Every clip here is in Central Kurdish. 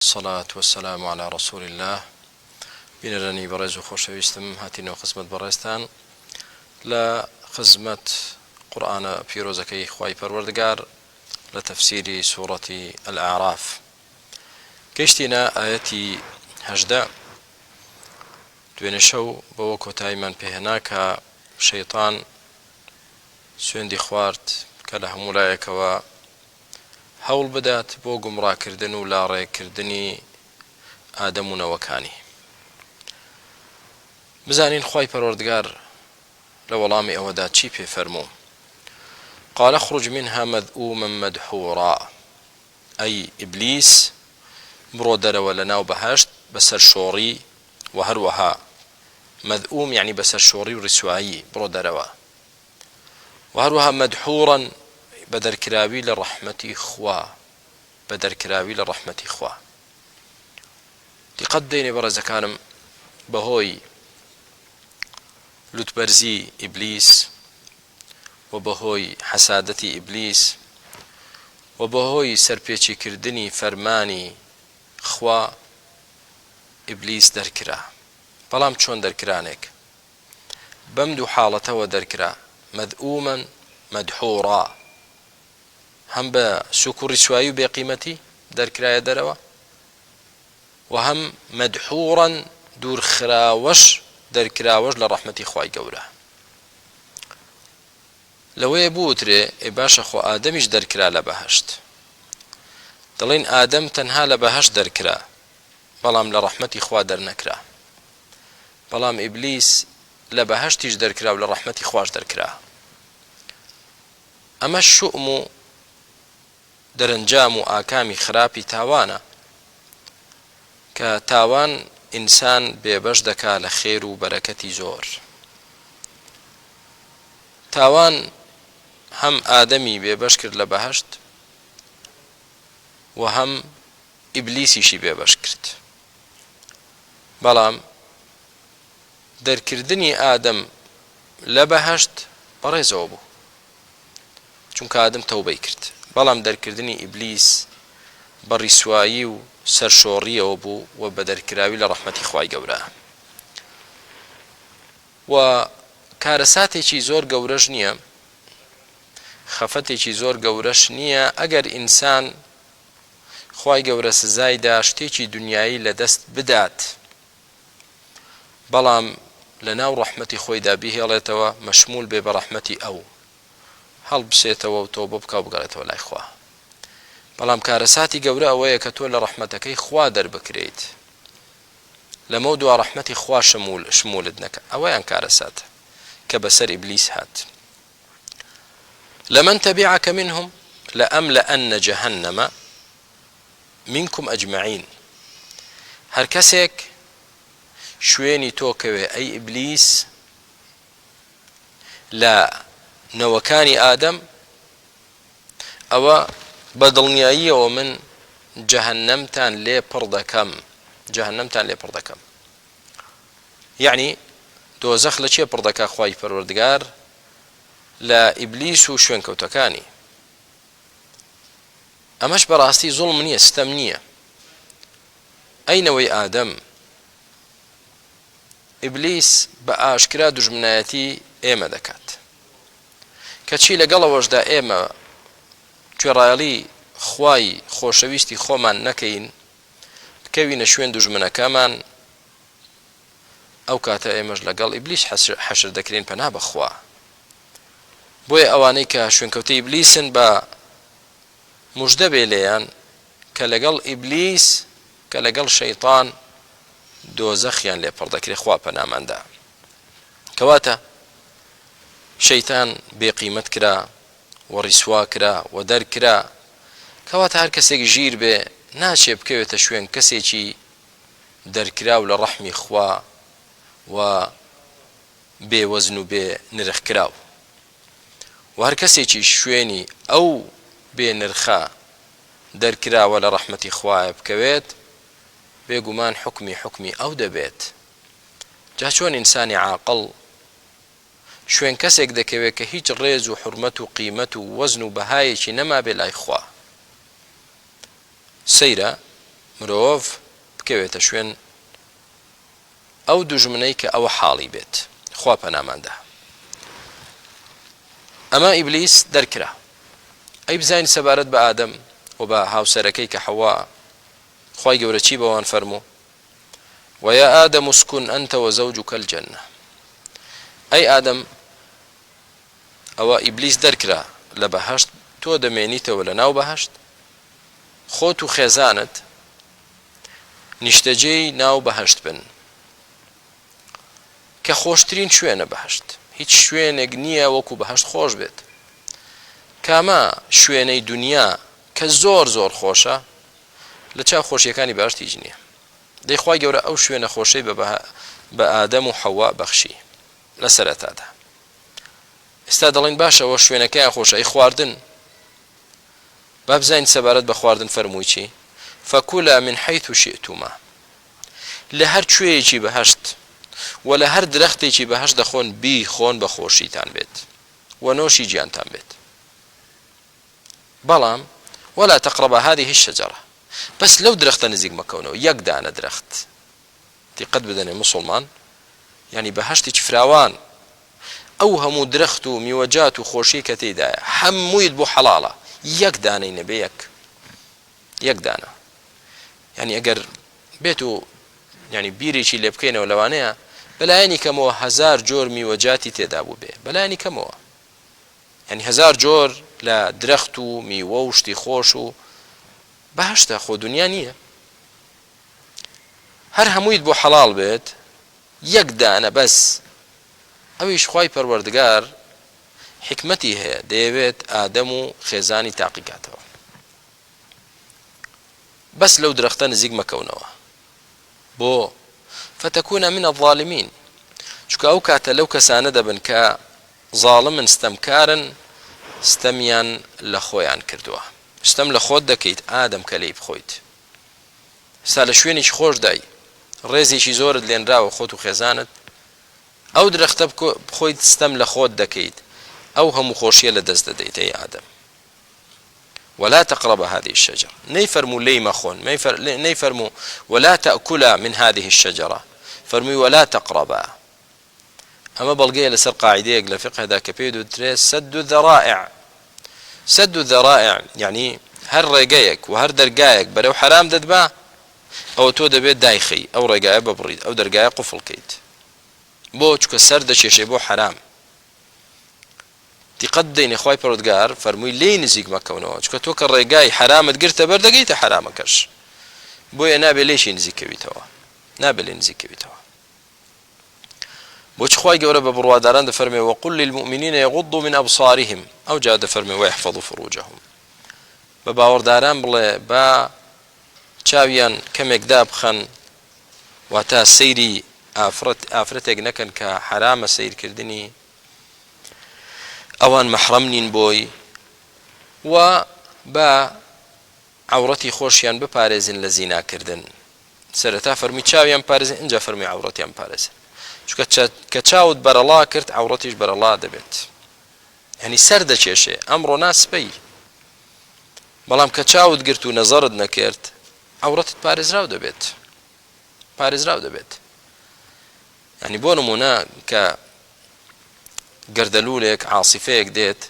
والصلاة والسلام على رسول الله بنرني برز خوشويستم هاتينو خدمت برستان لا خدمت قرآن بيروزكي خواي پروردگار لتفسير سورة الأعراف كيشتنا آياتي هجدا دوێنێشەو بەوە کۆتاییمان پێهێنا شەیطان سوێندی خوارد کە لە هەموو لایەکەوە هەوڵ بدات بۆ گومڕاکردن و لاڕێکردنی ئادەم و نەوەکانی. بزانین خوای پەروەردگار لە وەڵامی ئەوەدا چی پێفەرموو؟ قال اخرج منها مذءوما مدحورا ئەی ئیبلیس بڕۆ دەرەوە لە ناو بەهەشت بەسەر شۆڕی و هەروەها مذءوم يعني بسر شوري ورسوایی برو دروا وهروها مدحورا بدر كراوي لرحمتي خوا بدر كراوي لرحمتي خوا لقد ديني برز كانم بهوي لتبرزي إبليس وبهوي حسادتي إبليس وبهوي سربيتشي كردني فرماني خوا إبليس دركرا بەڵام چۆن دەرکرانێک بەم دوو حاڵەتەوە دەرکرا مەذئوما مەدحوڕا هەم بە سووک و ڕیسوایی و بێقیمەتی دەرکرایە دەرەوە و هەم مەدحوڕەن دوورخراوەش دەرکراوەش لە ڕەحمەتی خوای گەورە. لەوەیە بوترێ ئێ باشە خۆ ئادەمیش دەرکرا لە بەهەشت، دەڵێن ئادەم تەنها لە بەهەشت دەرکرا بەڵام لە ڕەحمەتی خوا دەرنەکرا، بەڵام ئیبلیس لە بەهەشتیش دەرکرا و لە ڕەحمەتی خوش دەرکرا. ئەمە شوئم و دەرەنجام و ئاکامی خراپی تاوانە کە تاوان ئینسان بێبەش دەکا لە خێر و بەرەکەتی زۆر. تاوان هەم ئادەمی بێبەش کرد لە بەهەشت و هەم ئیبلیسیشی بێبەش کرد، بەڵام دەرکردنی ئادەم لە بەهەشت بەڕێزەوە بوو چونکە ئادەم تەوبەی کرد، بەڵام دەرکردنی ئیبلیس بە ڕیسوایی و سەرشۆڕیەوە بوو و بە دەرکراوی لە ڕەحمەتی خوای گەورە. و کارەساتێکی زۆر گەورەش نییە، خەفەتێکی زۆر گەورەش نییە ئەگەر ئینسان خوای گەورە سزایدا شتێکی دنیایی لەدەست بدات بەڵام لە ناو ڕەحمەتی خۆیدا بیهێڵێتەوە مەشمول بێ بە ڕەحمەتی ئەو هەڵبسێتەوە و تۆبە بکە و بگەڕێتەوە لای خوا. بەڵام کارەساتی گەورە ئەوەیە کە تۆ لە ڕەحمەتەکەی خوا دەربکرێیت، لەمە دووە ڕەحمەتی خوا شمولت نەکە، ئەوەیان کارەساتە کە بەسەر ئیبلیس هات. لمن تبعك منهم لأملأن جهنم منكم أجمعين. هەر کەسێک شوێنی تۆکەوێ ئەی ئیبلیس لە نەوەکانی ئادەم، ئەوە بەدڵنیاییەوە من جەهەنەمتان لێ پڕ دەکەم. یعنی دۆزەخ لە چێ پڕ دەکا خوای پەروەردگار؟ لە ئیبلیس و شوێنکەوتەکانی. ئەمەش بەڕاستی زوڵم نییە، ستەم نییە. ئەینەوەی ئادەم ئیبلیس بە ئاشکرا دوژمنایەتی ئێمە دەکات کەچی لەگەڵەوەشدا ئێمە گوێڕایەڵی خوای خۆشەویستی خۆمان نەکەین بکەوینە شوێن دوژمنەکەمان، ئەو کاتە ئێمەش لەگەڵ ئیبلیس حەشر دەکرێن پەنا بەخوا. بۆیە ئەوانەی کە شوێنکەوتەی ئیبلیسن بە موژدە بێ لێیان کە لەگەڵ ئیبلیس کە لەگەڵ شەیطان دۆزەخیان لێ پڕ دەکرێ، خوا پەناماندا. کەواتە شەیطان بێقیمەت کرا و ڕیسوا کرا و دەرکرا، کەواتە هەر کەسێک ژیر بێ ناچێ بکەوێتە شوێن کەسێکی دەرکرا و لە ڕەحمی خوا و بێوەزن و بێ نرخ کراو، و هەر کەسێکی شوێنی ئەو بێ نرخە دەرکراوە لە ڕەحمەتی خوایە بکەوێت بێگومان حکمی ئەو دەبێت. جا چۆن ئینسانی عاقڵ شوێن کەسێک دەکەوێت کە هیچ ڕێز و حورمەت و قیمەت و وەزن و بەهایەکی نەما بێ لای خوا؟ سەیرە مرۆڤ بکەوێتە شوێن ئەو دوژمنەی کە ئەوە حاڵی بێت خوا پەناماندا. ئەمە ئیبلیس دەرکرا ئەی بزانین سەبارەت بە ئادەم و بە هاوسەرەکەی کە حەوا خوای گەورە چی بەوان فەرموو وەیا ئادەم اسکن ئەنتە وەزەوجوکە الجەنە ئەی ئادەم ئەوە ئیبلیس دەرکرا لە بەهەشت تۆ دەمێنیتەوە لە ناو بەهەشت خۆت و خێزانت نیشتەجێی ناو بەهەشت بن کە خۆشترین شوێنە بەهەشت هیچ شوێنێک نییە وەکو بەهەشت خۆش بێت کامە شوێنەی دنیا کە زۆر زۆر خۆشە لە چاو خۆشیەکانی بەهەشت هیچ نییە دەیخوای گەورە ئەو شوێنە خۆشەی بە ئادەم و حەوا بەخشی لە سەرەتادا ئێستا دەڵێن باشەوە شوێنەکەیان خۆشە ئەی خواردن با بزانین سەبارەت بە خواردن فەرمووی چی فەکولا من حەیث شئتما لە هەر کوێیەکی بەهەشت و لە هەر درەختێکی بەهەشت دەخۆن بیخۆن بە خۆشیتان بێت و نۆشی گیانتان بێت بەڵام ولا تقربا هذه الشجرة بس لەو درەختە نزیک مەکەونەوە یەک دانە درەخت دیقەت بدەنێ مسلمان یعنی بەهەشتێکی فراوان ئەو هەموو درەخت و میوەجات و خۆشی کە تێدایە هەموویت بۆ حەڵاڵە یەک دانەی نەبێ یەک دانە یعنی ئەگەر بێت و یعنی بیرێکی لێ بکەینەوە لەوانەیە بەلایەنی کەمەوە 1000 جۆر میوەجاتی تێدا بوو بێ بەلایەنی کەمەوە یعنی 1000 جۆر لە درەخت و میوە و شتی خۆش و بەهەشتە خۆ دنیا نییە هەر هەموویت بۆ حەڵاڵ بێت یەک دانە بەس ئەویش خوای پەروەردگار حکمەتی هەیە دەیەوێت ئادەم و خێزانی تاقیکاتەوە بەس لەو درەختە نزیک مەکەونەوە بۆ فتەکوونە من الظالمین چونکە ئەو کاتە لەو کەسانە دەبن کە زاڵمن ستەمکارن ستەمیان لە خۆیان کردووە ستەم لە خۆت دەکەیت ئادەم کە لێی بخۆیت سا لە شوێنێکی خۆش دای ڕێزێکی زۆرت لێنراوە خۆت و خێزانت ئەو درەختە بخۆیت ستەم لە خۆت دەکەیت ئەو هەموو خۆشیە لە دەست دەدەیت ئەی ئادەم ولا تقرب هذه الشجرة نيفرموا لي مخون نيفرموا ولا تأكلا من هذه الشجرة فرمي ولا تقربا أما بلقي لسر قاعدة لفقه هذا كبيدو تريس سد الذرائع يعني هر رقايك وهر درقايك برو حرام ددبا أو تو دبيت دايخي أو رقاية ببريد أو درقاية قفل كيت بو چکە سەر دەچێشێ بۆ حرام دیقەت بدەین خوای پەروەردگار فەرمووی لێی نزیک مەکەونەوە چکە تۆ کە ڕێگای حرامت گرتە بەردەگەیتە حرامەکەش بۆیە نابێ لێشی نزیکەویتەوە نابێ لێ نزیکەویتەوە بۆچ خوای گەورە بە بڕواداران دەفەرمێ وقل للمؤمنين يغضوا من أبصارهم ئەو جا دەفەرمێ ويحفظوا فروجهم بە باوەڕداران بڵێ با چاویان کەمێک دابخەن واتە سەیری ئافرەتێک نەکەن کە حرامە سیرکردنی ئەوان مەحرەم نین بۆی و بە عەورەتی خۆشیان بپارێزن لە زیناکردن سەرەتا فەرمی چاویان پارێزن اینجا فەرمی عەورەتیان پارێزن چونکە کە چاوت بەرەڵا کرد عەورەتیش بەرەڵا دەبێت یعنی سەر دەچێشێ ئەمڕۆ ناسپەی بەڵام کە چاوت گرت و نەزەرت نەکرد عەورەتت پارێزراو دەبێت يعني بۆ نمونە کە گەردەلوولێک عاسیفەیەک دێت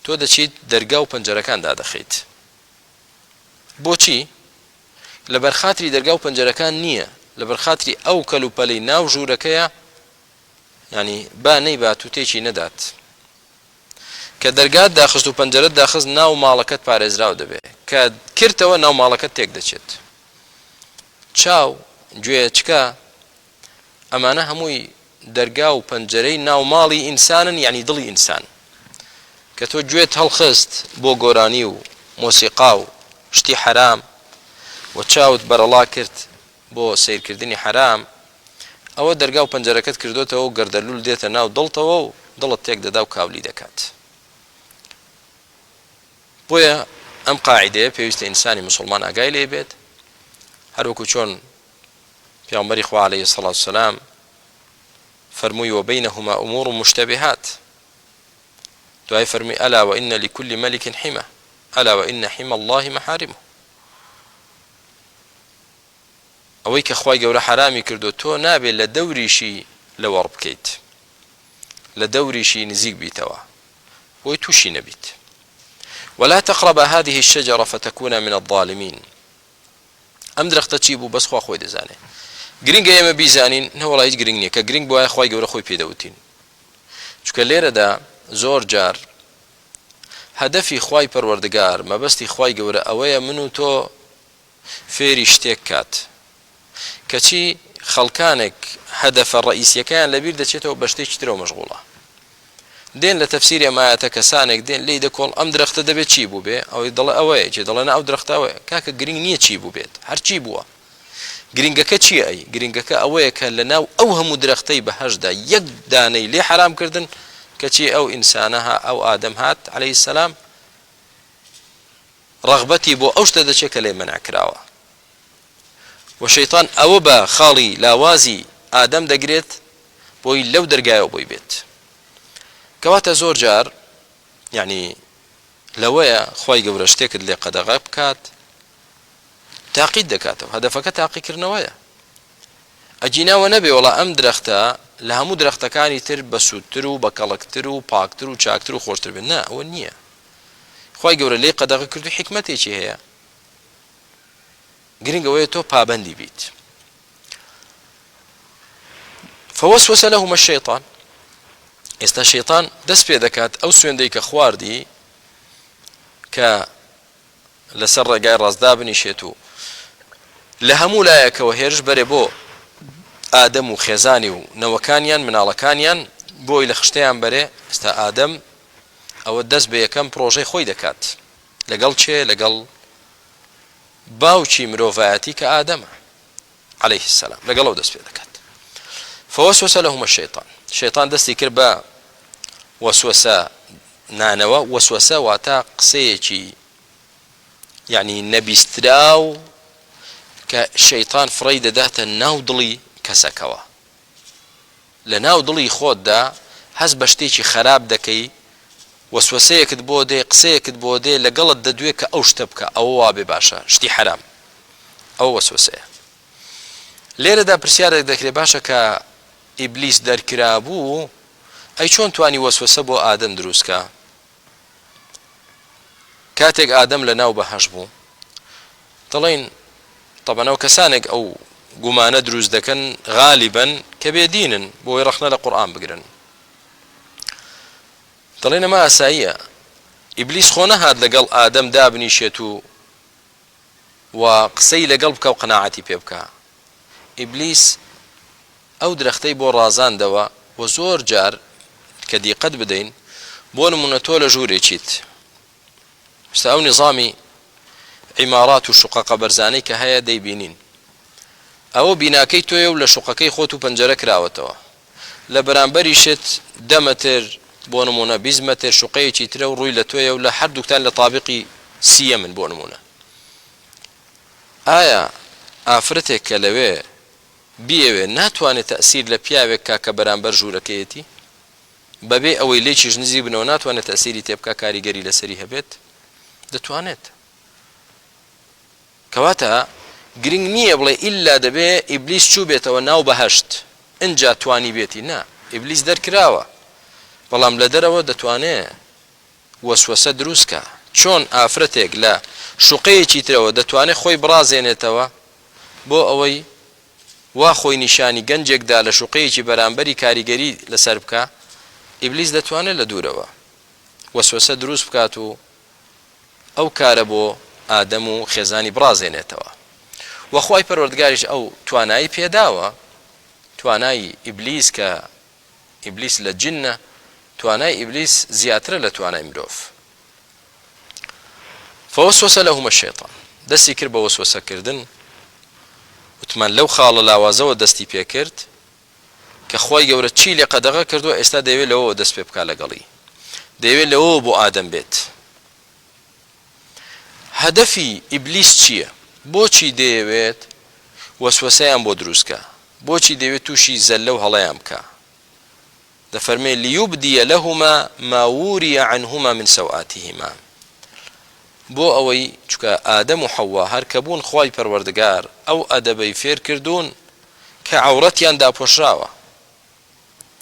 تۆ دەچیت دەرگا و پەنجەرەکان دادەخەیت بۆچی لەبەر خاتری دەرگا و پەنجەرەکان نییە لەبەر خاتری ئەو کەلوپەلەی ناو ژوورەکەیە يعني با نەیبات و تێکی نەدات کە دەرگات داخست و پەنجەرەت داخست ناو ماڵەکەت پارێزراو دەبێت کە کردەوە ناو ماڵەکەت تێک دەچێت چاو گوێ چکە ئەمانە هەمووی دەرگا و پەنجەرەی ناوماڵی ئینسانن یعنی دڵی ئینسان کە تۆ گوێت هەڵخست بۆ گۆرانی و مۆسیقا و شتی حرام و چاوت بەرەڵا کرد بۆ سیرکردنی حرام ئەوە دەرگا و پەنجەرەکەت کردوتەوە و گەردەلوول دێتە ناو دڵتەوە و دڵت تێک دەدا و کاولی دەکات بۆیە ئەم قاعیدەیە پێویستە ئینسانی مسلمان ئاگای لێ بێت هەروەکو چۆن پیامبری خوا علیه الصلاة والسلام فرمووی وبينهما أمور مشتبهات دوای فرمی ألا وإن لكل ملك حمى ألا وإن حمى الله محارمه ئەوەی کە خوای گەورە حرامی کردو تۆ نابێت لە دەوریشی لەوەڕ بکەیت لە دەوریشی نزیک بیتەوە بۆی تووشی نەبیت ولا تقرب هذه الشجرة فتكون من الظالمين ئەم درەختە چی بوو بەس خوا خۆی دەزانێ گرنگە ئێمە بیزانین نەوەڵا هیچ گرنگ نییە کە گرنگ بۆایە خوای گەورە خۆی پێدەوتین چونکە لێرەدا زۆر جار هەدەفی خوای پەروەردگار مەبەستی خوای گەورە ئەوەیە من و تۆ فێری شتێک کات کەچی خەڵکانێک هەدەفە ڕئیسیەکەیان لەبیر دەچێتەوە بە شتێکی ترەوە مەشغوڵە دێن لە تەفسیری ئەمایەتە کەسانێک دێن لێی دەکۆڵ ئەم درەختە دەبێت چی بوو بێ ئەوەی دەڵێ ئەوەیە جێ دەڵێنە ئەو درەختەوەیە کاکە گرنگ نییە چی بوو بێت هەرچی بووە گرنگەکە چییە ئەی گرنگەکە ئەوەیە کە لە ناو ئەو هەموو درەختەی بەهەشدا یەک دانەی لێ حرامکردن کەچی ئەو ئینسانەها ئەو ئادەم هات عەلەیهی سەلام ڕەغبەتی بۆ ئەو شتە دەچێت کە لێ مەنع کراوە و شەیطان ئەوە بە خاڵی لاوازی ئادەم دەگرێت بۆی لەو دەرگایەوە بۆی بێت کەواتە زۆر جار یعنی لەوەیە خوای گەورە شتێکت لێ قەدەغە بکات تاقید دەکاتەوە هەدەفەکە تاقیکردنەوەیە ئەجیناوە نەبێ وەڵا ئەم درەختە لە هەموو درەختەکانی تر بە سوودتر و بە کەڵکتر و پاکتر و چاکتر و خۆشتر بێت نا ئەوە نییە خوای گەورە لێ قەدەغە کرد و حیکمەتێکی هەیە گرنگەوەیە تۆ پابەندی بیت فوسوس لهما الشيطان ئێستا شەیطان دەست پێ دەکات ئەو سوێندەی کە خواردی کە لەسەر ڕێگای ڕاستدا بنیشێت و لە هەموو لایەکەوە هێرش بەرێ بۆ ئادەم و خێزانی و نەوەکانیان مناڵەکانیان بۆی لە خشتیان بەرێ ئێستا ئادەم ئەوە دەست بە یەکەم پرۆژەی خۆی دەکات لەگەڵ چێ لەگەڵ باوکی مرۆڤایەتی کە ئادەمە عەلەیهی السەلام لەگەڵەوە دەست پێ دەکات فوسوس لهما الشيطان شەیطان دەستی کرد بە وەسوەسە نانەوە وەسوەسە واتە قسەیەکی یعنی نەبیستراو کە شەیطان فڕی دەداتە ناو دڵی کەسەکەوە لە ناو دڵی خۆتدا هەست بە شتێکی خراپ دەکەی وەسوەسەیەکت بۆ دێ قسەیەکت بۆ دێ لەگەڵت دەدوێت کە ئەو شتە بکە ئەوە وابێ باشە شتی حرام ئەو وەسوەسەیە لێرەدا پرسیارێک دەکرێت باشە کە ئیبلیس دەرکرا بوو ئەی چۆن توانی وەسوەسە بۆ ئادەم دروستکە کاتێک ئادەم لە ناو بەهەشت بوو دەڵێن تەبەنەوە کەسانێک ئەو گومانە دروست دەکەن غالیبەن کە بێدینن بۆی ڕەخنە لە قورئان بگرن دەڵێن ئەمە ئاساییە ئیبلیس خۆ نەهات لەگەڵ ئادەم دابنیشێت و قسەی لەگەڵ بکە و قەناعەتی پێ بکە ئیبلیس ئەو درەختەی بۆ ڕازاندەوە بۆ زۆر جار کە دیقەت بدەین بۆ نمونە تۆ لە ژوورێکیت ستا ئەو نظامی عیمارات و شوقەقە بەرزانەی کە هەیە دەیبینین ئەوە بیناکەی تۆیە و لە شوقەکەی خۆت و پەنجەرە کراوەتەوە لە بەرامبەریشت 10 مەتر بۆ نمونە 20 مەتر شوقەیەکی ترە و ڕووی لە تۆیە و لە هەردووکتان لە تابقی 30 من بۆ نمونە ئایا ئافرەتێک کە لەوێ بیەوێ ناتوانێت تەئسیر لە پیاوێک کا کە بەرامبەر ژوورەکەیەتی بەبێ ئەوەی لێکیش نزیک بنەوە ناتوانێت تەئسیری تێ بکە کاریگەری لەسەری هەبێت دەتوانێت کەواتە گرنگ نییە بڵێ ئیلا دەبێ ئیبلیس چوو بێتەوە ناو بەهەشت ئینجا توانی بێتی نا ئیبلیس دەرکراوە بەڵام لە دەرەوە دەتوانێت وەسوەسە دروستکە چۆن ئافرەتێک لە شوقەیەکی ترەوە دەتوانێت خۆی بڕازێنێتەوە بۆ ئەوەی وا خۆی نیشانی گەنجێکدا لە شوقەیەکی بەرامبەری کاریگەری لەسەر بکە ئیبلیس دەتوانێت لە دوورەوە وەسوەسە دروست بکات و ئەو کارە بۆ ئادەم و خێزانی بڕازێنێتەوە وەخوای پەروەردگاریش ئەو توانایی پێداوە توانایی ئیبلیس کە ئیبلیس لە جنە توانای ئیبلیس زیاترە لە توانای مرۆڤ فوسوس لهما الشيطان دەستی کرد بە وەسوەسەکردن وتمان لەو خاڵە لاوازەوە دەستی پێ کرد کە خوای گەورە چی لێ قەدەغە کردووە ئێستا دەیەوێت لەوەوە دەست پێ بکا لەگەڵی دەیەوێت لەوەوە بۆ ئادەم بێت هەدەفی ئیبلیس چییە بۆچی دەیەوێت وەسوەسەیان بۆ دروستکە بۆچی دەیەوێت تووشی زەللە و هەڵەیان بکە دەفەرمێ ليبدي لهما ما وري عنهما من سوآتهما بۆ ئەوەی چکە ئادەم و حەوا هەر کە بوون خوای پەروەردگار ئەو ئەدەبەی فێر کردوون کە عەورەتیان داپۆشراوە.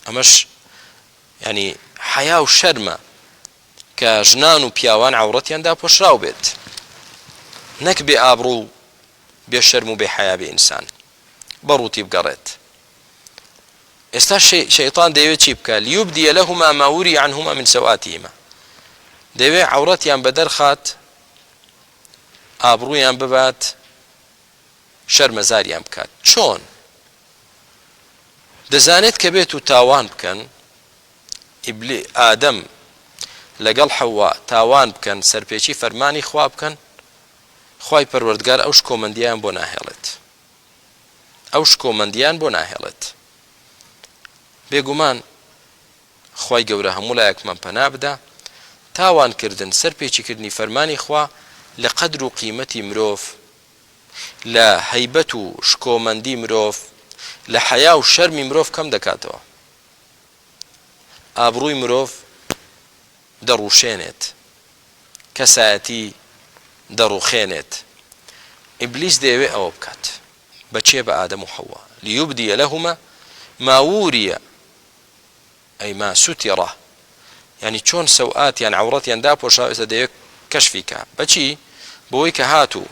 ئەمەش ینی حەیا و شەرمە کە ژنان و پیاوان عەورەتیان داپۆشراو بێت، نەک بێ ئابڕوو بێ شەرم و بێ حەیا بێ ئینسان بەڕووتی بگەڕێت. ئێستا شەیطان دەیەوێت چی بکە؟ لیوبدیە لەهما ما وری عنهما من سەواتیهما، دەیەوێت عەورەتیان بەدەرخات، ئابڕوویان ببات، شەرمەزاریان بکات. چۆن؟ دەزانێت کە بێت و تاوان بکەن، ئادەم لەگەڵ حەوا تاوان بکەن، سەرپێچی فەرمانی خوا بکەن، خوای پەروەردگار ئەو شکۆمەندیان بۆ ناهێڵێت، ئەو شکۆمەندیان بۆ ناهێڵێت. بێگومان خوای گەورە هەموو لایەکمان پەنا بدە، تاوانکردن سەرپێچیکردنی فەرمانی خوا لە قەدر و قیمەتی مرۆڤ، لە هەیبەت و شکۆمەندی مرۆڤ، لە حەیا و شەرمی مرۆڤ کەم دەکاتەوە. ئابڕووی مرۆڤ دەڕوشێنێت، کەسایەتی دەڕوخێنێت. ئیبلیس دەیەوێت ئەوە بکات. بەچێ؟ بە ئادەم و حەوا. لیوبدیە لەهما ما وریە ئەی ما سوتیڕە، ینی چۆن سەوئاتیان عەورەتیان داپۆشا ئێستا دەیەوێت کەشفی کە. بەچی؟ بۆی کە هاتوو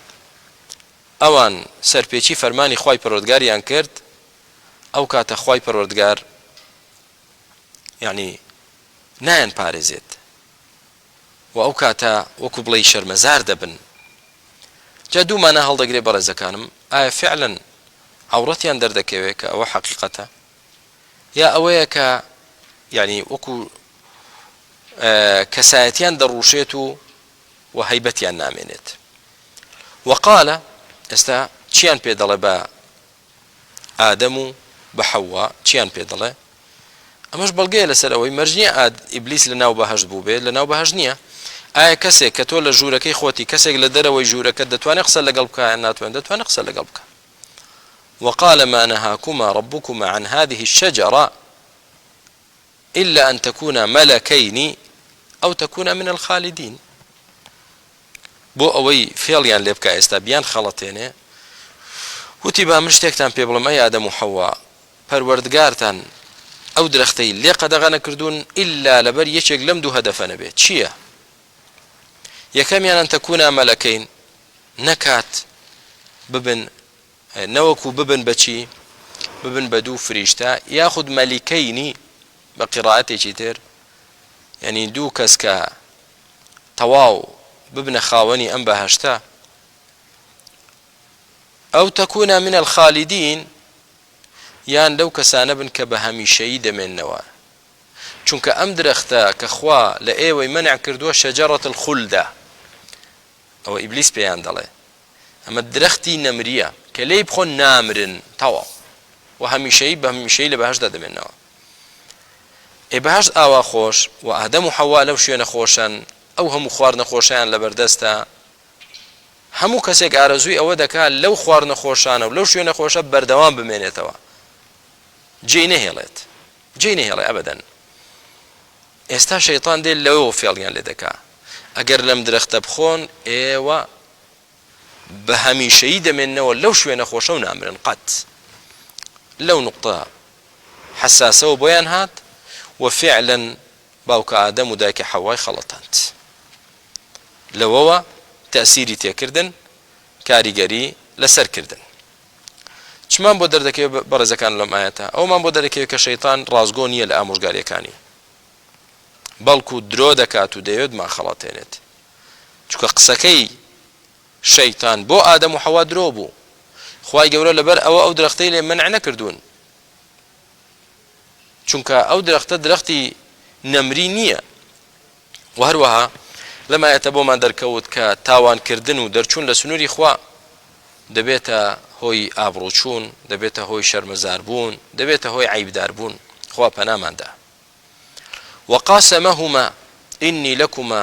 ئەوان سەرپێچی فەرمانی خوای پەروەردگاریان کرد، ئەو کاتە خوای پەروەردگار ینی نایان پارێزێت و ئەو کاتە وەکو بڵێ شەرمەزار دەبن. جا دوومانە هەڵدەگرێ بەڕێزەکانم، ئایا فعلاً عەورەتیان دەردەکەوێت کە ئەوە حەقیقەتە، یا ئەوەیە کە ینی وەکو کەسایەتیان دەڕوشێت و هەیبەتیان نامێنێت. وەقالە ئێستا چیان پێ دەڵێ بە ئادەم و بە حەوا؟ چیان پێ دەڵێ؟ ئەمەش بەڵگەیە لەسەر ئەوەی مەرجنیە ئیبلیس لە ناو بەهەشت بوو بێت، لە ناو بەهەشت نییە. ئایا کەسێک کە تۆ لە ژوورەکەی خۆتی، کەسێک لە دەرەوەی ژوورەکەت دەتوانێت قسە لەگەڵ بکە یان ناتوانێت؟ دەتوانێت قسە لەگەڵ بکە. وقال ما نهاكما ربكما عن هذه الشجرة إلا أن تكونا ملكين أو تكونا من الخالدين. بۆ ئەوەی فێڵیان لێ بکە ئێستا بیان خەڵەتێنێ، وتی با من شتێکتان پێ بڵم ئەی ئادەم و حەوا، پەروەردگارتان ئەو درەختەی لێ قەدەغە نەکردوون ئیلا لەبەر یەکێک لەم دوو هەدەفە نەبێت. چییە؟ یەکەمیان ئەن تەکونا مەلەکەین، نەکات ببن نەوەکو ببن بەچی؟ ببن بە دوو فریشتە، یاخود مەلیکەینی بە قیڕائەتێکی تر، ینی دوو کەس کە تەواو ببنە خاوەنی ئەم بەهەشتە. ئەو تەکونا من الخالدین، یان لەو کەسانە بن کە بە هەمیشەیی دەمێننەوە. چونکە ئەم درەختە کە خوا لە ئێوەی مەنع کردووە شەجەرەت الخولدە، ئەوە ئیبلیس پێیان دەڵێ ئەمە درەختی نەمریە کە لێی بخۆن نامرن تەواو و هەمیشەیی بە هەمیشەیی لە بەهەشتدا دەمێننەوە. ئێ بەهەشت ئاوا خۆش و ئادەم و حەوا لەو شوێنە خۆشن، ئەو هەموو خواردنە خۆشیان لەبەردەستە. هەموو کەسێک ئارەزووی ئەوە دەکات لەو خواردنە خۆشانە و لەو شوێنە خۆشە بەردەوام بمێنێتەوە، جێی نەهێڵێت، جێی نەهێڵێ ئەبەدەن. ئێستا شەیطان دێ لەوە فێڵیان لێ دەکات، ئەگەر لەم درەختە بخۆن ئێوە بە هەمیشەیی دەمێننەوە لەو شوێنە خۆشە و نامرن قەت. لەو نوقتە حساسەوە بۆیان هات و فعلا باوکە ئادەم و دایکە حەوای خەڵەتاند. لەوەوە تەسیری تێکردن، کاریگەری لەسەرکردن. چمان بۆ دەردەکەوێت بەڕێزەکان لەم ئاەتە؟ ئەومان بۆ دەردەکەوێت کە شەیطان ڕازگۆ نییە لە ئامۆژگاریەکانی، بەڵکو درۆ دەکات و دەیەوێت ماخەڵاتێنێت. چونکە قسەکەی شەیطان بۆ ئادەم و حەوا درۆ بوو. خوای گەورە لەبەر ئەوە ئەو درەختەی لێ منع نەکردوون، چونکە ئەو درەختە درەختی نەمری نییە. و هەروەها لەم ئاەتە بۆمان دەرکەوت کە تاوانکردن و دەرچوون لە سنووری خوا دەبێتە هۆی ئابڕوچوون، دەبێتە هۆی شەرمەزاربوون، دەبێتە هۆی عیبداربوون. خوا پەناماندا. وقاسمهما إني لكما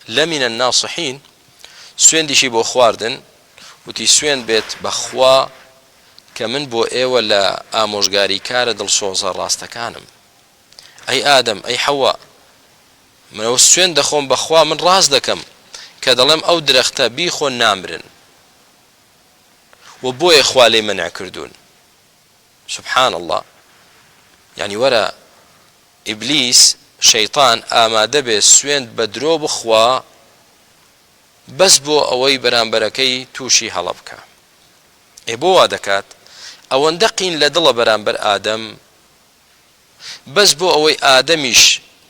لمن الناصحين، سوێندیشی بۆ خواردن وتی سوێن بێت بەخوا کە من بۆ ئێوە لە ئامۆژگاری کارە دڵسۆزە ڕاستەکانم. ئەی ئادەم، ئەی حەوا، منەوە سوێن دەخۆم بەخوا، من ڕاست دەکەم کە دەڵێم ئەو درەختە بیخۆن نامرن و بۆیە خوا لێ مەنع کردوون. سبحان الله. یعنی وەرە ئیبلیس شەیطان ئامادە بێ سوێند بە درۆ بخوا بەس بۆ ئەوەی بەرامبەرەکەی تووشی هەڵە بکە. بۆ وا دەکات ئەوەندە قین لە دڵە بەرامبەر ئادەم بەس بۆ ئەوەی ئادەمیش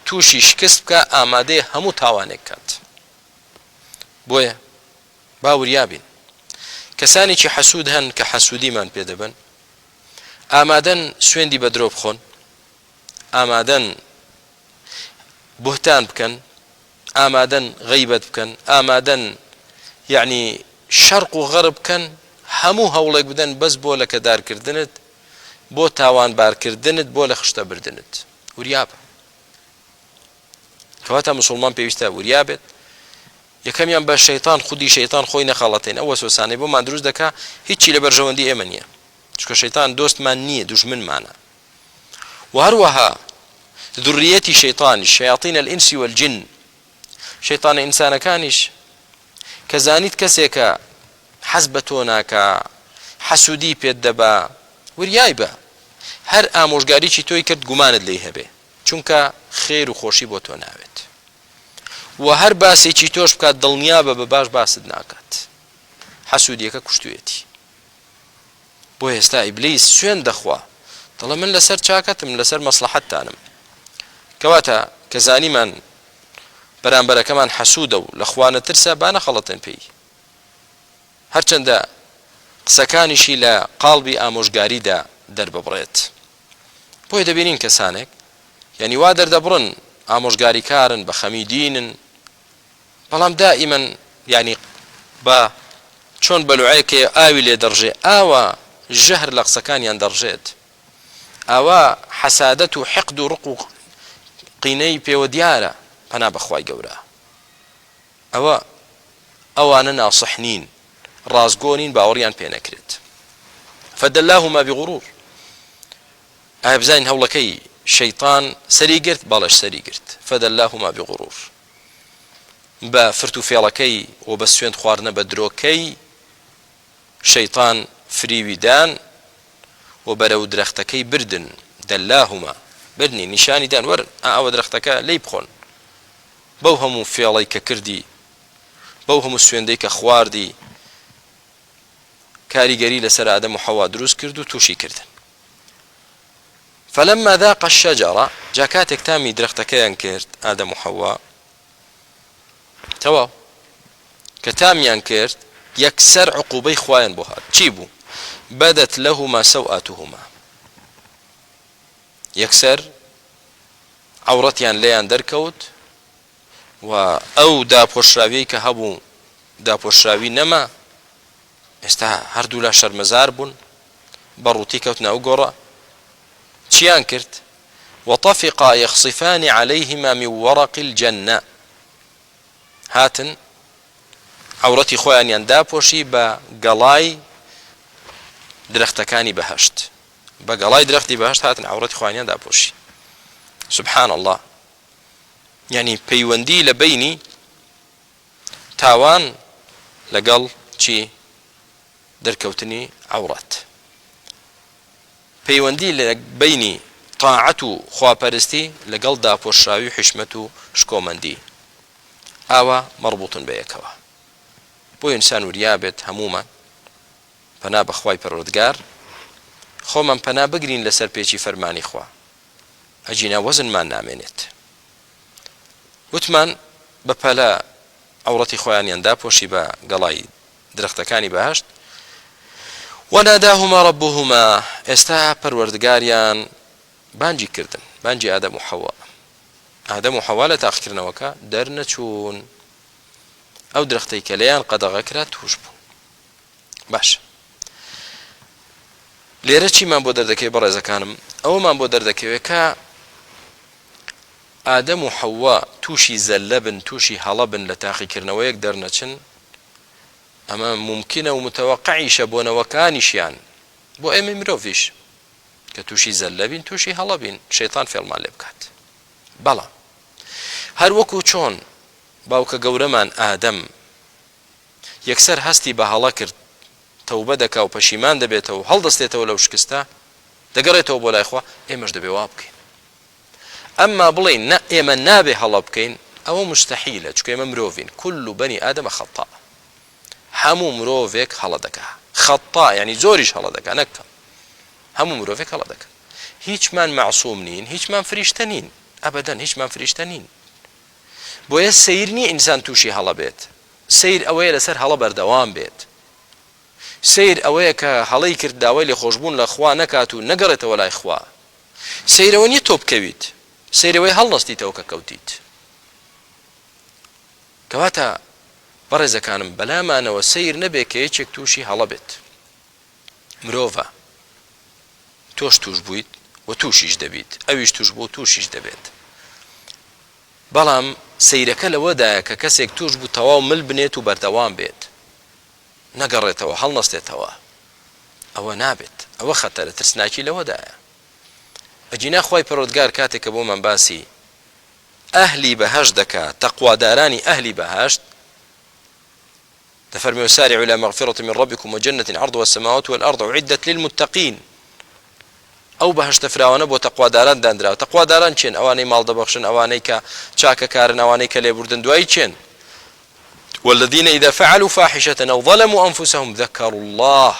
تووشی شکست بکە ئامادەیە هەموو تاوانێک کات. بۆیە باوریابین کەسانێکی حەسوود هەن کە حەسوودیمان پێ دەبن ئامادەن سوێندی بە درۆ بخۆن، ئامادەن بوهتان بکەن، ئامادەن غەیبەت بکەن، ئامادەن یعنی شەرق و غەرب بکەن، هەموو هەوڵێک بدەن بەس بۆ لەکەدارکردنت، بۆ تاوانبارکردنت، بۆ لە خشتە بردنت. وریابە. کەواتە مسلمان پێویستە وریابێت. یەکەمیان بە شەیطان خودی شەیطان خۆی نەخەڵەتێن. ئەو وەسوسانەی بۆمان دروست دەکا هیچی لە بەرژەوەندی ئێمە نییە، چونکە شەیطان دۆستمان نییە، دوژمنمانە. و هەروەها ذوريەتی شەیطانی شەیاطین الئینس والجن، شەیطانە ئینسانەکانیش کە زانیت کەسێکە حەز بە تۆ ناکا، حەسوودی پێت دەبا، وریای بە هەر ئامۆژگاریی تۆی کرد گومانت لێی هەبێ، چونکە خێر و خۆشی بۆ تۆ ناوێت. و هەر باسێکی تۆش بکات دڵنیا بە باش باست ناکات، حەسوودیەکە کوشتوێتی. بۆ ئێستا ئیبلیس سوێن دەخوا دەڵێ من لەسەر چاکەتم، لەسەر مەسلحەتتانم. کەواتە کە زانیمان بەرامبەرەکەمان حەسوودە و لە خوا نەترسە با نەخەڵەتن پێی، هەرچەندە قسەکانیشی لە قاڵبی ئامۆژگاریدا دەرببڕێت. بۆی دەبینین کەسانێک یعنی وا دەردەبڕن ئامۆژگاریکارن، بە خەمیدینن، بەڵام دائیمەن یعنی بە چۆن بەلوعەیەکێ ئاوی لێ دەڕژێ، ئاوە ژەهر لە قسەکانیان دەڕژێت، ئاوا حەسادەت و حقد و ڕق و قینەی پێوە دیارە. پەنا بەخوای گەورە ئەوانە ناسح نین، ڕازگۆنین، باوەڕیان پێ نەکرێت. فدەلاهما بغرور. ئایا بزانین هەوڵەکەی شەیطان سەری گرت؟ بەڵێش سەری گرت. فدەلاهما بغرور، بە فرت و فێڵەکەی و بە سوێند خواردنە بە درۆکەی شەیطان فریویدان و بەرەو درەختەکەی بردن. دەلاهما بردنی، نیشانی دان، وەرن ئەوە درەختەکە لی بخۆن. بەو هەموو فێڵەی کە کردی، بەو هەموو سوێندەی کە خواردی، کاریگەری لەسەر ئادەم و حەوا دروست کرد و تووشی کردن. فلما ذاق الشجرة، جا کاتێک تامی درەختەکەیان کرد ئادەم و حەوا، تەواو کە تامیان کرد یەکسەر عقوبەی خوایان بۆ هات. چی بوو؟ بدت لهما سوءاتهما، یەکسەر عەوڕەتیان لێیان دەرکەوت و ئەو داپۆشراوی کە هەبوو داپۆشراوی نەما. ئێستا هەردوو لە شەرمەزار بوون، بەڕووتی کەوتنە ئەو گۆڕە. چیان کرد؟ وطفقا يخصفان عليهما من ورق الجنة، هاتن عەوڕەتی خۆیانیان داپۆشی بە گەڵای درەختەکانی بەهەشت، بە گەڵای درەختی بەهەشت هاتن عەوڕەتی خۆیانیان داپۆشی. سبحان الله. یعنی پەیوەندی لە بینی تاوان لەگەڵ چی؟ دەرکەوتنی عەوڕەت، پەیوەندی لە بینی طاعەت و خواپەرستی لەگەڵ داپۆشراوی و حشمەت و شکۆمەندی، ئاوا مەڕبوطن بە یەکەوە. بۆ ئینسان وریابێت هەمومان پەنا بەخوای پەروەردگار، خۆمان پەنا بگرین لەسەر پێچی فەرمانی خوا، ئەجینا وەزنمان نامێنێت. وتمان بە پەلە عەوڕەتی خۆیانیان داپۆشی بە گەڵای درەختەکانی بەهەشت. وناداهما ربهما، ئێستا پەروەردگاریان بانجی کردن، بانجی ئادەم و حەوا. ئادەم و حەوا لە تاقیکردنەوەکە دەرنەچوون، ئەو درەختەی کە لێیان قەدەغەکرا توش بوون. باش، لێرە چیمان بۆ دەردەکەوێت بەڕێزەکانم؟ ئەوەمان بۆ دەردەکەوێت کە ئادەم و حەوا تووشی زەلە بن، تووشی هەڵە بن لە تاقیکردنەوەیەک دەرنەچن. ئەمە ممکنە و متەوەقعیشە بۆ نەوەکانیشیان، بۆ ئێمە مرۆڤیش کە تووشی زەلە بین، تووشی هەڵە بین، شەیطان فێڵمان لێ بکات. بەڵام هەر وەکو چۆن باوکە گەورەمان ئادەم یەکسەر هەستی بە هەڵە کرد تەوبە دەکا و پەشیمان دەبێتەوە و هەڵدەستێتەوە لەو شکستە دەگەڕێتەوە بۆ لای خوا ئێمەش دەبێ وا بکەین ئەمما بڵێین ئێمە نابێ هەڵە بکەین ئەوە مستەحیلە چونکە ئێمە مرۆڤین كل بني آدم خەطا هەموو مرۆڤێک هەڵە دەکا خەطا یعنی زۆریش هەڵە دەکا نەکە هەموو مرۆڤێک هەڵە دەکا هیچمان معسووم نین هیچمان فریشتە نین ئەبەدەن هیچمان فریشتە نین بۆیە سەیر نییە ئینسان تووشی هەڵە بێت سیر ئەوەیە لەسەر هەڵە بەردەوام بێت سیر ئەوەیە کە هەڵەی کرد داوای لێ خۆشبوون لە خوا نەکات و نەگەڕێتەوە لای خوا سیرەوە نییە تۆ بکەویت سیرەوەی هەڵنەستیتەوە کە کەوتیت کەواتە بەڕێزەکانم بەلامانەوە سیر نەبێ کە یەکێک تووشی هەڵە بێت مرۆڤە تۆش توش بوویت و تووشیش دەبیت ئەویش توش بوو تووشیش دەبێت بەڵام سیرەکە لەوەدایە کە کەسێک توش بوو تەواو مل بنێت و بەردەوام بێت نەگەڕێتەوە هەڵنەستێتەوە ئەوە نابێت ئەوە خەتەرە ترسناکی لەوەدایە ئەجینا خوای پەروەردگار کاتێک کە بۆمان باسی ئەهلی بەهەشت دەکات تەقوادارانی ئەهلی بەهەشت دەفەرمێ وسارعوا إلى مغفرة من ربكم وجنة عرضها السماوات والأرض أعدت للمتقين ئەو بەهەشتە فراوانە بۆ تەقواداران دانراوە تەقواداران چێن ئەوانەی ماڵ دەبەخشن ئەوانەی کە چاکەکارن ئەوانەی کە لێبوردن دوایی چێن والذين إذا فعلوا فاحشة أو ظلموا أنفسهم ذكروا الله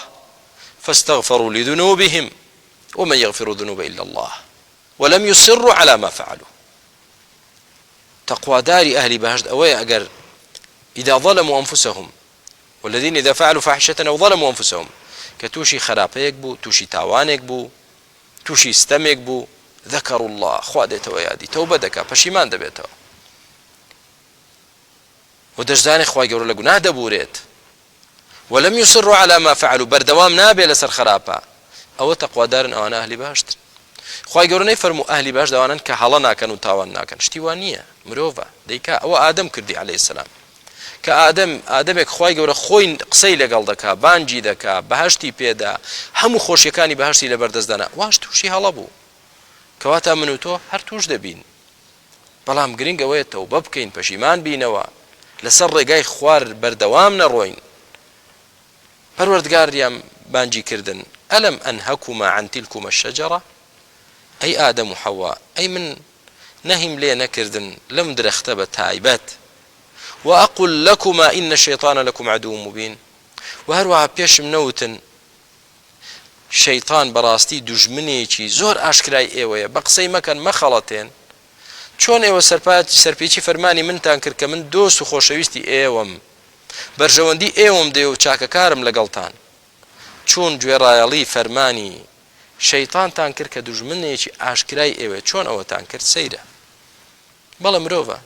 فاستغفروا لذنوبهم ومن يغفر الذنوب إلا الله ولم يصروا على ما فعلوا تقواداري أهل بهشت أوي أجر إذا ظلموا أنفسهم والذين إذا فعلوا فاحشة أو ظلموا أنفسهم كتوشي خرابيك بو توشي تاوانك بو توشي استمك بو ذكروا الله خوادته يادي توبة دكا پشیمان دەبێتەوە ودەشزانێ خوای گەورە لە گوناه دەبورێت ولم يصروا على ما فعلوا بەردەوام نابێ لەسەر خراپە ئەوە تەقوادارن ئەوانە ئەهلی بەهشتن خوای گەورە نەیفەرموو ئەهلی بەهشت ئەوانن کە هەڵە ناکەن و تاوان ناکەن شتی وان نییە مرۆڤە دەیکا ئەوە ئادەم کردی عەلەیهی السەلام کە ئادەمێک خوای گەورە خۆی قسەی لەگەڵ دەکا بانگی دەکا بەهشتی پێدا هەموو خۆشیەکانی بەهشتی لەبەردەستدانا واش تووشی هەڵە بوو کەواتە من و تۆ هەر توش دەبین بەڵام گرنگ ئەوەیە تەوبە بکەین پەشیمان بینەوە لەسەر ڕێگای خوار بەردەوام نەڕۆین پەروەردگاریان بانگی کردن ئەلەم ئەنهەکوما عن تیلکومە الشەجەرە ئەی ئادەم و حەوا ئەی من نەهیم لێ نەکردن لەم درەختە بە تایبەت وأقول لكما إن الشيطان لكم عدو مبين وهروها پێشم نەوتن شەیطان بەڕاستی دوژمنێکی زۆر ئاشکرای ئێوەیە بە قسەی مەکەن مەخەڵەتێن چۆن ئێوە سەرپێچی فەرمانی منتان کرد کە من دۆست و خۆشەویستی ئێوەم بەرژەوەندی ئێوەم دێ و چاکەکارم لەگەڵتان چۆن گوێڕایەڵی فەرمانی شەیطانتان کرد کە دوژمنێکی ئاشکرای ئێوە چۆن ئەوەتان کرد سەیرە بەڵێ مرۆڤە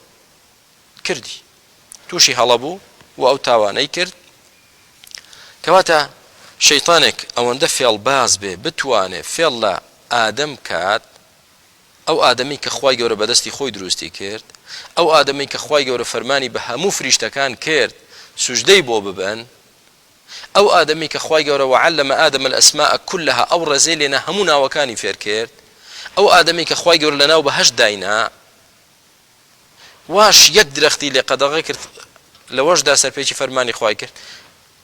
کردی تووشی هەڵە بوو و ئەو تاوانەی کرد کەواتە شەیطانێک ئەوەندە فێڵباز بێ بتوانێ فێڵ لە ئادەم کات ئەو ئادەمی کە خوای گەورە بەدەستی خۆی دروستی کرد ئەو ئادەمی کە خوای گەورە فەرمانی بە هەموو فریشتەکان کرد سوژدەی بۆ ببەن ئەو ئادەمی کە خوای گەورە وعلم ئادەم الأسماء كلها ئەو ڕێزەی لێنە هەموو ناوەکانی فێر کرد ئەو ئادەمی کە خوای گەورە لەناو بەهەشت داینا واش یەک درەختی لێ قەدەغە کرد لەوەشدا سەرپێکی فەرمانی خوای کرد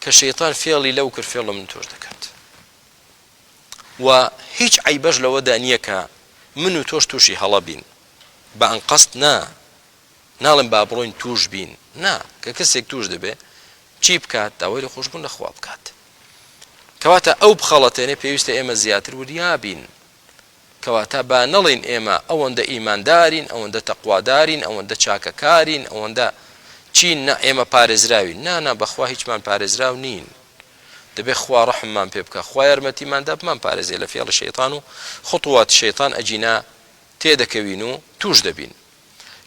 کە شەیطان فێڵی لەو کرد فێڵ لە من تۆش دەکات و هیچ عیبەش لەوەدا نییە کە من و تۆش تووشی هەڵە بین بە ئەن قەست ناڵێم با بڕۆین توش بین نا کە کەسێک توش دەبێ چی بکات داوای لە خۆشبوون لە خوا بکات کەواتە ئەو بخەڵەتێنێ پێویستە ئێمە زیاتر وریابین کەواتە با نەڵێن ئێمە ئەوەندە ئیماندارین ئەوەندە تەقوادارین ئەوەندە چاکەکارین ئەوەندە چین نا ئێمە پارێزراوین نانا بەخوا هیچمان پارێزراو نین دەبێ خوا ڕەحممان پێ بکە خوا یارمەتیماندا بمان پارێزێ لە فێڵی شەیطان و خطوات شەیطان ئەجینا تێدەکەوین و توش دەبین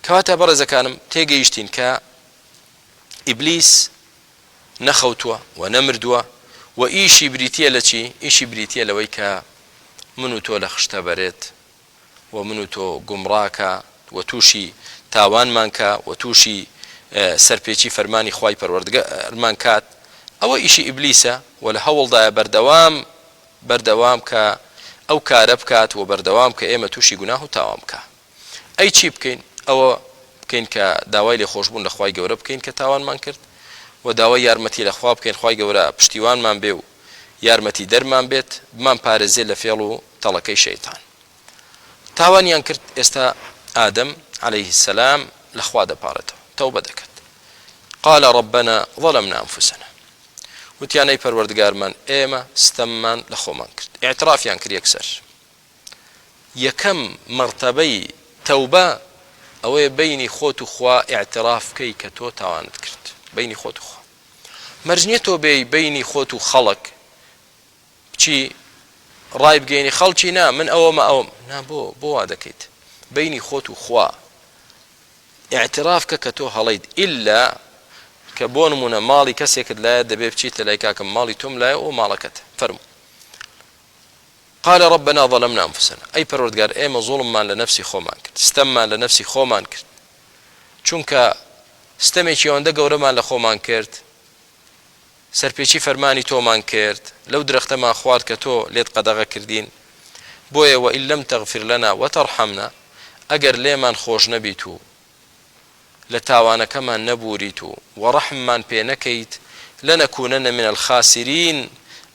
کەواتە بەڕێزەکانم تێگەیشتین کە ئیبلیس نەخەوتووە و نەمردووە و ئیشی بریتیە لە چی ئیشی بریتیە لەوەی کە من و تۆ لە خشتە بەرێت و من و تۆ گومڕاکە و تووشی تاوانمانکە و تووشی سەرپێکی فەرمانی خوای پەروەردگارمان کات ئەوە ئیشی ئیبلیسە و لە هەوڵدایە بەردەوام کە ئەو کارە بکات و بەردەوام کە ئێمە تووشی گوناه و تاوان بکە ئەی چی بکەین ئەوە بکەین کە داوای لێخۆشبوون لە خوای گەورە بکەین کە تاوانمان کرد و داوای یارمەتی لە خوا بکەین خوای گەورە پشتیوانمان بێ و یارمەتی دەرمان بێت بمان پارێزێ لە فێڵ و تەڵەکەی شەیتان. تاوانیان کرد ئێستا ئادەم عليه السلام لە خوا دەپارێتەوە تەوبە دەکات. قال ربنا ظلمنا أنفسنا وتیان ئەی پەروەردگارمان ئێمە ستەممان لە خۆمان کرد. ئیعترافیان کرد یەکسەر. یەکەم مەرتەبەی تەوبە ئەوەیە بینی خۆت و خوا ئیعتراف بکەی کە تۆ تاوانت کرد بینی خۆت و خوا. مەرج نییە تۆ بێی بینی خۆت و خەڵک بچی ڕای بگەینی خەڵکی نا من ئەوەمە ئەوم نا بۆ وا دەکەیت بینی خۆت و خوا ئیعتراف کە تۆ هەڵەیت ئیلا کە بۆ نمونە ماڵی کەسێکت لایە دەبێ بچیتە لای کاکەم ماڵی تۆم لایە و ماڵەکەت فەرموو. قال ربنا ظلمنا أنفسنا أي پەروەردگار ئێمە زوڵممان لە نەفسی خۆمان کرد ستەممان لە نەفسی خۆمان کرد چونکە ستەمێکی ئەوەندە گەورەمان لە خۆمان کرد سەرپێچی فەرمانی تۆمان کرد لەو درەختەمان خوارد کە تۆ لێت قەدەغە کردین بۆیە وئین لەم تەغفر لەنا وتەرحەمنا ئەگەر لێمان خۆش نەبیت و لە تاوانەکەمان نەبووریت و وەڕەحممان پێ نەکەیت لەنەکوونەنە من الخاسرین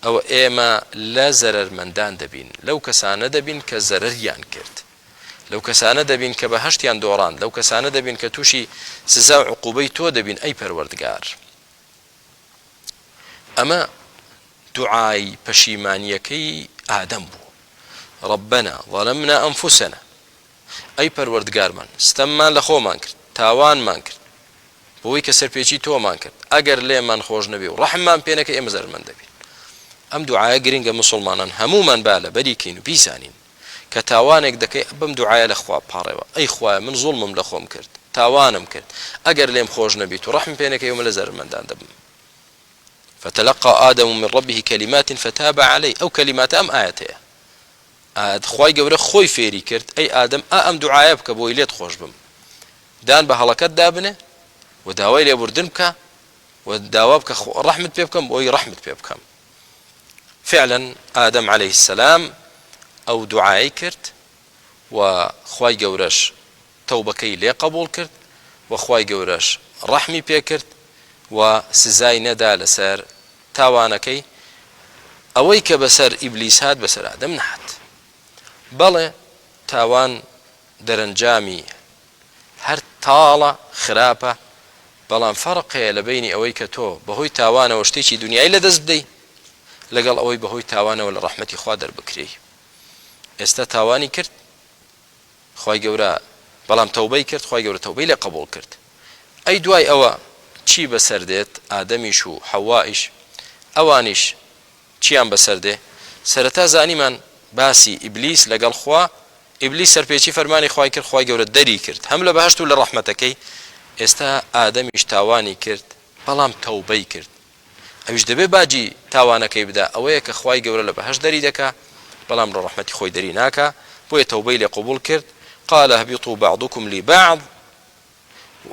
ئەوە ئێمە لە زەرەرمەندان دەبین لەو کەسانە دەبین کە زەرەریان کرد لەو کەسانە دەبین کە بەهەشتیان دۆڕاند لەو کەسانە دەبین کە تووشی سزا و عقوبەی تۆ دەبین ئەی پەروەردگار. ئەمە دوعای پەشیمانیەکەی ئادەم بوو. ربنا ظلمنا أنفسنا ئەی پەروەردگارمان ستەممان لە خۆمان کرد تاوانمان کرد بۆی کە سەرپێچی تۆمان کرد ئەگەر لێمان خۆش نەبێ و ڕەحممان پێ نەکەی ئێمە زەرمەند دەبین. ئەم دوعایە گرنگە مسلمانان هەمومان با لە بەریکەین و بیزانین کە تاوانێک دەکەی بەم دوعایە لە خوا پاڕێەوە ئەی خوایە من زوڵمم لە خۆم کرد تاوانم کرد ئەگەر لێم خۆش نەبیت و ڕەحم پێ نەکەی ومە لە زەرمەندان دەبم. فتلقى آدم من ربه كلمات فتاب عليه أو كلمات أم آياتها خوای گەورە خۆی فێری کرد ئەی ئادەم ئەم دوعایە بکە بۆی لێت خۆش بم دان بە هەڵەکەت دابنێ و داوای لێبوردن بکە و داوا بکە ڕەحمت پێ بکەم بۆی ڕەحمت پێ بکەم. فعلا ئادەم عليه السلام ئەو دوعای کرد و خوای گەورەش تەوبەکەی لێ قبول کرد و خوای گەورەش ڕەحمی پێ کرد و سزای نەدا لەسەر تاوانەکەی ئەوەی کە بەسەر ئیبلیس هات بەسەر ئادەم نەهات. بەڵێ تاوان دەرەنجامی هەر تاڵە خراپە بەڵام فەرقەیە لە بینی ئەوەی کە تۆ بەهۆی تاوانەوە شتێکی دنیای لەدەست بدەی لەگەڵ ئەوەی بەهۆی تاوانەوە لە ڕەحمەتی خوا دەربکرێی. ئێستا تاوانی کرد خوای گەورە بەڵام تەوبەی کرد خوای گەورە تەوبەی لێ قبول کرد. ئەی دوای ئەوە چی بەسەر دێت ئادەمیش و حەوائیش ئەوانیش چیان بەسەر دێ؟ سەرەتا زانیمان باسی ئیبلیس لەگەڵ خوا ئیبلیس سەرپێچی فەرمانی خوای کرد خوای گەورە دەری کرد هەم لە بەهەشت و لە ڕەحمەتەکەی. ئێستا ئادەمیش تاوانی کرد بەڵام تەوبەی کرد ئەویش دەبێ باجی تاوانەکەی بدا ئەوەیە کە خوای گەورە لە بەهەشت دەری دەکا بەڵام لە ڕەحمەتی خۆی دەری ناکا بۆیە تەوبەی لێ قبول کرد. قال اهبطوا بعضكم لبعض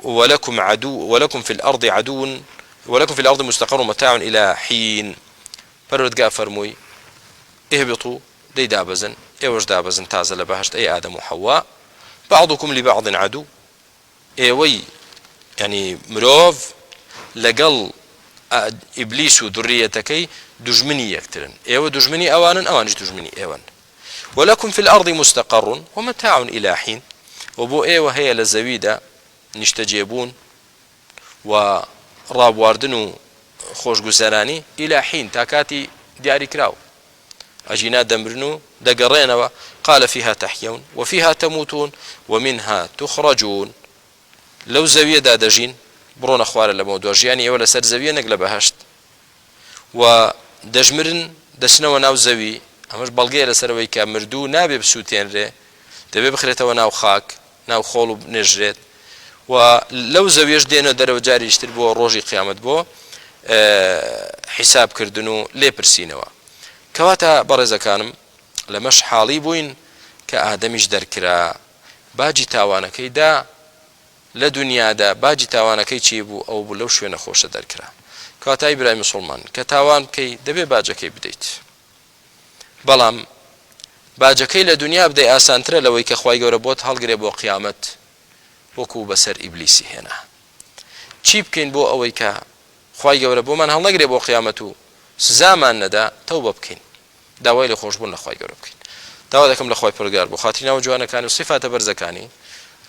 ولكم عدو ولكم في الأرض عدو ولكم في الأرض مستقر متاع إلى حين. پەروەردگار فەرمووی اهبطوا دەی دابەزن ئێوەش دابەزن تازە لە بەهەشت ئەی ئادەم و حەوا بعضكم لبعض عدو ئێوەی یعنی مرۆڤ لەگەڵ ئیبلیس و دوڕیەتەکەی دوژمنی یەکترن ئێوە دوژمنی ئەوانن ئەوانش دوژمنی ئێوەن. ولكم في الأرض مستقر ومتاع إلى حين وبو ئێوە هەیە لە زەویدا نیشتەجێبوون و ڕابواردن و خۆشگوزەرانی إلى حين تا کاتی دیاری کراو ئەژینا دەمرن و دەگەڕێنەوە. قال فيها تحيون وفيها تموتون ومنها تخرجون لەو زەویەدا دەژین بڕۆنە خوارە لەمەوە دۆ ژیانی ئێوە لەسەر زەویە نەک لە بەهەشت و دەژمرن دەچنەوە ناو زەوی ئەمەش بەڵگەیە لەسەرەوەی کە مردوو نابێ بسووتێنرێ دەبێ بخرێتەوە ناو خاک ناو خۆڵ و نێژرێت و لەو زەویەش دێنە دەرەوە جاریشتر بۆ ڕۆژی قیامەت بۆ حیسابکردن و لێپرسینەوە. کەواتە بەڕێزەکانم لەمەش حاڵی بووین کە ئادەمیش دەرکرا باجی تاوانەکەیدا لە دنیادا باجی تاوانەکەی چی بوو ئەو بوو لەو شوێنە خۆشە دەرکرا. کەواتای برای مسلمان کە تاوان بکەی دەبێ باجەکەی بدەیت بەڵام باجەکەی لە دنیا بدەی ئاسانترە لەوەی کە خوای گەورە بۆت هەڵگرێ بۆ قیامەت وەکو بەسەر ئیبلیسی هێنا. چی بکەین بۆ ئەوەی کە خوای گەورە بۆمان هەڵنەگرێ بۆ قیامەت و سزامان نەدا تەوبە بکەین، داوای لە خۆشبوون لە خوای گەورە بکەین. داوا دەکەم لە خوای پەروەردگار بۆ خاتری ناو جوانەکانی و صفاتە بەرزەکانی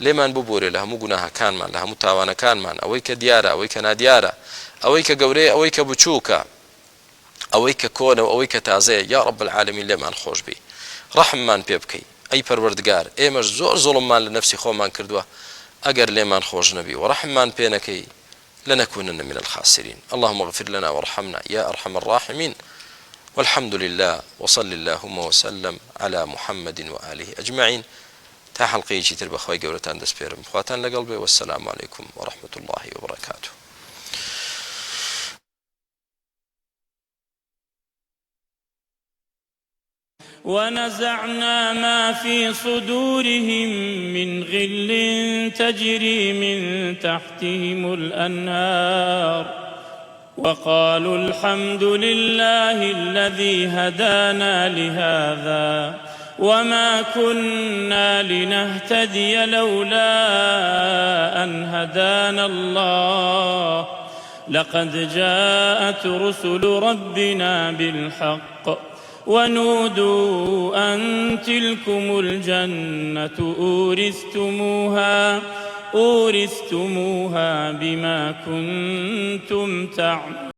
لێمان ببورێ لە هەموو گوناهەکانمان، لە هەموو تاوانەکانمان، ئەوەی کە دیارە، ئەوەی کە نادیارە، ئەوەی کە گەورەیە، ئەوەی کە بچووکە، ئەوەی کە کۆنە و ئەوەی کە تازەیە. یا رب العالمین لێمان خۆش بی، ڕەحممان پێ بکەی ئەی پەروەردگار. ئێمەش زۆر زوڵممان لە نەفسی خۆمان کردووە، ئەگەر لێمان خۆش نەبی و ڕەحممان پێ نەکەی لنكونن من الخاسرين. اللهم اغفر لنا وارحمنا يا أرحم الراحمين، والحمد لله، وصل اللهم وسلم على محمد وآله أجمعين. تا حلقه تر بخوای گەورەتان دەسپێرم، خواتان لەگەڵ بێ. والسلام عليكم ورحمة الله وبركاته. ونزعنا ما في صدورهم من غل تجري من تحتهم الأنهار وقالوا الحمد لله الذي هدانا لهذا وما كنا لنهتدي لولا أن هدانا الله لقد جاءت رسل ربنا بالحق ونودوا أن تلكم الجنة أورثتموها بما كنتم تعملون.